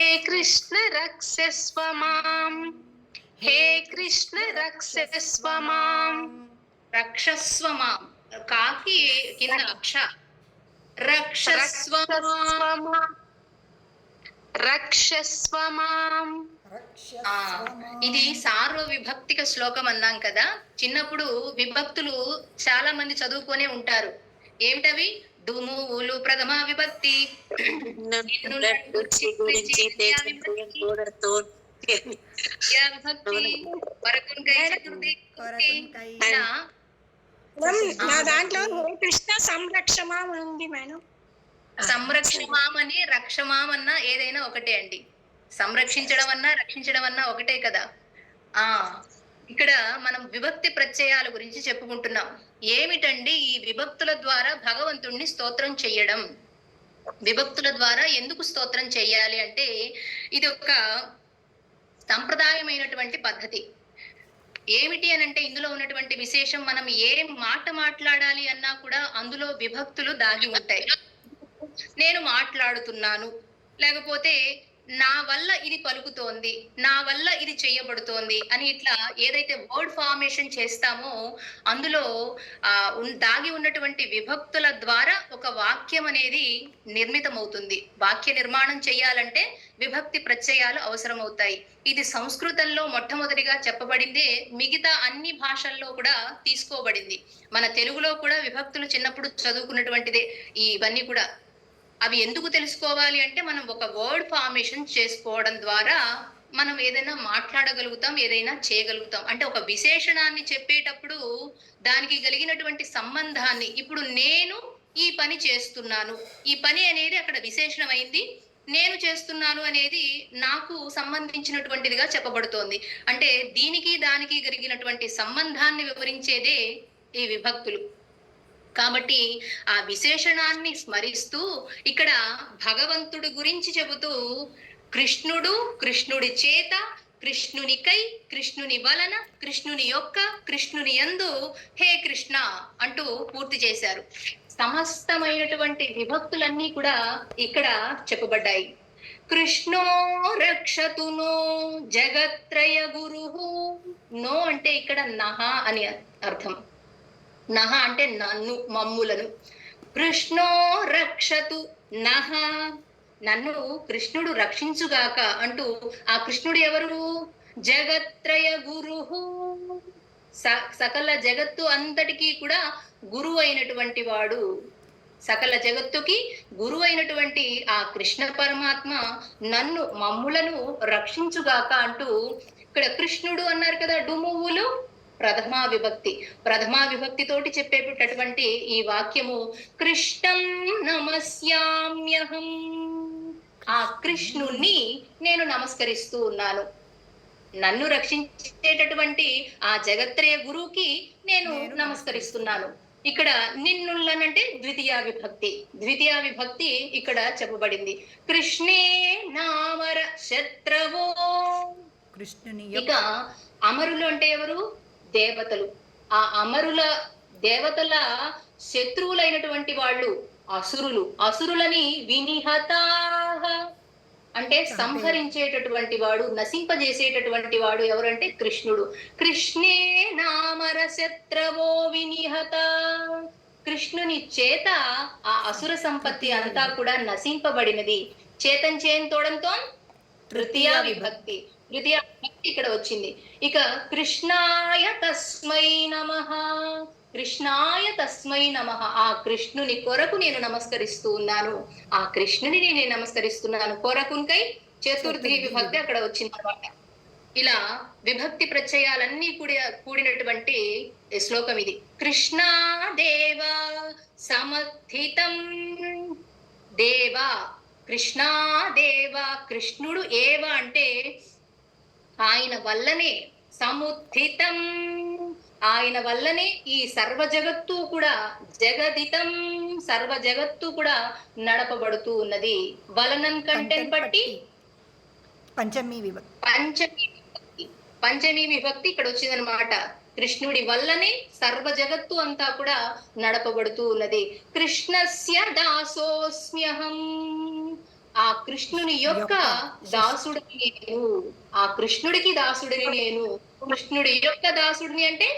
हे कृष्ण रक्षस्व मां हे कृष्ण रक्षस्व मां రక్షస్వ మాం. కాకి కింద అక్ష. రక్షస్వ మాం. రక్షస్వ మాం. ఇది సార్వ విభక్తిక శ్లోకం అన్నాం కదా. చిన్నప్పుడు విభక్తులు చాలా మంది చదువుకొనే ఉంటారు. ఏమిటవి? డుము ఊలు ప్రథమ విభక్తి, నా దాంట్లో కృష్ణ సంరక్షమాం ఉంది మేడం. సంరక్షమాం అని రక్షమాం అన్నా ఏదైనా ఒకటే అండి. సంరక్షించడం అన్నా రక్షించడం అన్నా ఒకటే కదా. ఇక్కడ మనం విభక్తి ప్రత్యయాల గురించి చెప్పుకుంటున్నాం. ఏమిటండి ఈ విభక్తుల ద్వారా భగవంతుణ్ణి స్తోత్రం చెయ్యడం? విభక్తుల ద్వారా ఎందుకు స్తోత్రం చెయ్యాలి అంటే ఇది ఒక సంప్రదాయమైనటువంటి పద్ధతి. ఏమిటి అని అంటే ఇందులో ఉన్నటువంటి విశేషం, మనం ఏ మాట మాట్లాడాలి అన్నా కూడా అందులో విభక్తులు దాగి ఉంటాయి. నేను మాట్లాడుతున్నాను, లేకపోతే నా వల్ల ఇది పలుకుతోంది, నా వల్ల ఇది చేయబడుతోంది అని ఇట్లా ఏదైతే వర్డ్ ఫార్మేషన్ చేస్తామో అందులో దాగి ఉన్నటువంటి విభక్తుల ద్వారా ఒక వాక్యం అనేది నిర్మితమవుతుంది. వాక్య నిర్మాణం చేయాలంటే విభక్తి ప్రత్యయాలు అవసరమవుతాయి. ఇది సంస్కృతంలో మొట్టమొదటిగా చెప్పబడిందే, మిగతా అన్ని భాషల్లో కూడా తీసుకోబడింది. మన తెలుగులో కూడా విభక్తులు చిన్నప్పుడు చదువుకున్నటువంటిదే ఇవన్నీ కూడా. అవి ఎందుకు తెలుసుకోవాలి అంటే మనం ఒక వర్డ్ ఫార్మేషన్ చేసుకోవడం ద్వారా మనం ఏదైనా మాట్లాడగలుగుతాం, ఏదైనా చేయగలుగుతాం. అంటే ఒక విశేషణాన్ని చెప్పేటప్పుడు దానికి కలిగినటువంటి సంబంధాన్ని, ఇప్పుడు నేను ఈ పని చేస్తున్నాను, ఈ పని అనేది అక్కడ విశేషణం అయింది, నేను చేస్తున్నాను అనేది నాకు సంబంధించినటువంటిదిగా చెప్పబడుతోంది. అంటే దీనికి దానికి కలిగినటువంటి సంబంధాన్ని వివరించేదే ఈ విభక్తులు. కాబట్టి ఆ విశేషణాన్ని స్మరిస్తూ ఇక్కడ భగవంతుడి గురించి చెబుతూ కృష్ణుడు, కృష్ణుడి చేత, కృష్ణునికై, కృష్ణుని వలన, కృష్ణుని యొక్క, కృష్ణుని యందు, హే కృష్ణ అంటూ పూర్తి చేశారు. సమస్తమైనటువంటి విభక్తులన్నీ కూడా ఇక్కడ చెప్పబడ్డాయి. కృష్ణో రక్షతు నో జగత్రయ గురు. నో అంటే ఇక్కడ నహ అని అర్థం. నహ అంటే నన్ను, మమ్ములను. కృష్ణో రక్షతు నహ, నన్ను కృష్ణుడు రక్షించుగాక అంటూ ఆ కృష్ణుడు ఎవరు? జగత్రయ గురు, సకల జగత్తు అంతటికీ కూడా గురువు అయినటువంటి వాడు. సకల జగత్తుకి గురువు అయినటువంటి ఆ కృష్ణ పరమాత్మ నన్ను, మమ్ములను రక్షించుగాక అంటూ ఇక్కడ కృష్ణుడు అన్నారు కదా. డుమువులు ప్రథమా విభక్తి. ప్రథమా విభక్తి తోటి చెప్పేటటువంటి ఈ వాక్యము కృష్ణం నమస్యామ్యహం. ఆ కృష్ణుణ్ణి నేను నమస్కరిస్తూ ఉన్నాను. నన్ను రక్షించేటటువంటి ఆ జగత్రయ గురువుకి నేను నమస్కరిస్తున్నాను. ఇక్కడ నిన్నులనంటే ద్వితీయ విభక్తి. ద్వితీయ విభక్తి ఇక్కడ చెప్పబడింది. కృష్ణే నామర శత్రవో. ఇక అమరులు అంటే ఎవరు? దేవతలు. ఆ అమరుల దేవతల శత్రువులైనటువంటి వాళ్ళు అసురులు. అసురులని వినిహతాః అంటే సంహరించేటటువంటి వాడు, నశింపజేసేటటువంటి వాడు ఎవరంటే కృష్ణుడు. కృష్ణే నామర శత్రవో వినిహత. కృష్ణుని చేత ఆ అసుర సంపత్తి అంతా కూడా నశింపబడినది. చేతంచేంతోడంతో తృతీయ విభక్తి. ద్వితీయ విభక్తి ఇక్కడ వచ్చింది. ఇక కృష్ణాయ తస్మై నమః. కృష్ణాయ తస్మై నమః. ఆ కృష్ణుని కొరకు నేను నమస్కరిస్తూ ఉన్నాను. ఆ కృష్ణుని నేను నమస్కరిస్తున్నాను. కొరకునికై చతుర్థి విభక్తి అక్కడ వచ్చింది అనమాట. ఇలా విభక్తి ప్రత్యయాలన్నీ కూడినటువంటి శ్లోకం ఇది. కృష్ణా దేవ సమర్థితం. దేవ, కృష్ణా దేవ, కృష్ణుడు ఏవ అంటే ఆయన వల్లనే, సముత్థితం ఆయన వల్లనే ఈ సర్వ జగత్తు కూడా, జగదితం సర్వ జగత్తు కూడా నడపబడుతూ ఉన్నది. వలనం కంటెన్ బట్టి పంచమీ విభక్తి ఇక్కడ వచ్చిందనమాట. కృష్ణుడి వల్లనే సర్వ జగత్తు అంతా కూడా నడపబడుతూ ఉన్నది. కృష్ణస్య దాసోస్మ్యహం. ఆ కృష్ణుని యొక్క దాసుడిని నేను, ఆ కృష్ణుడికి దాసుడిని నేను. కృష్ణుడి యొక్క దాసుడిని అంటే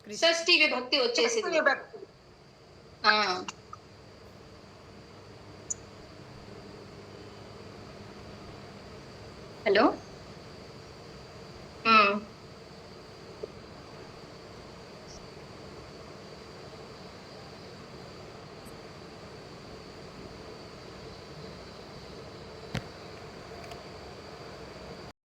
షష్ఠి విభక్తి వచ్చేసింది. ఆ హలో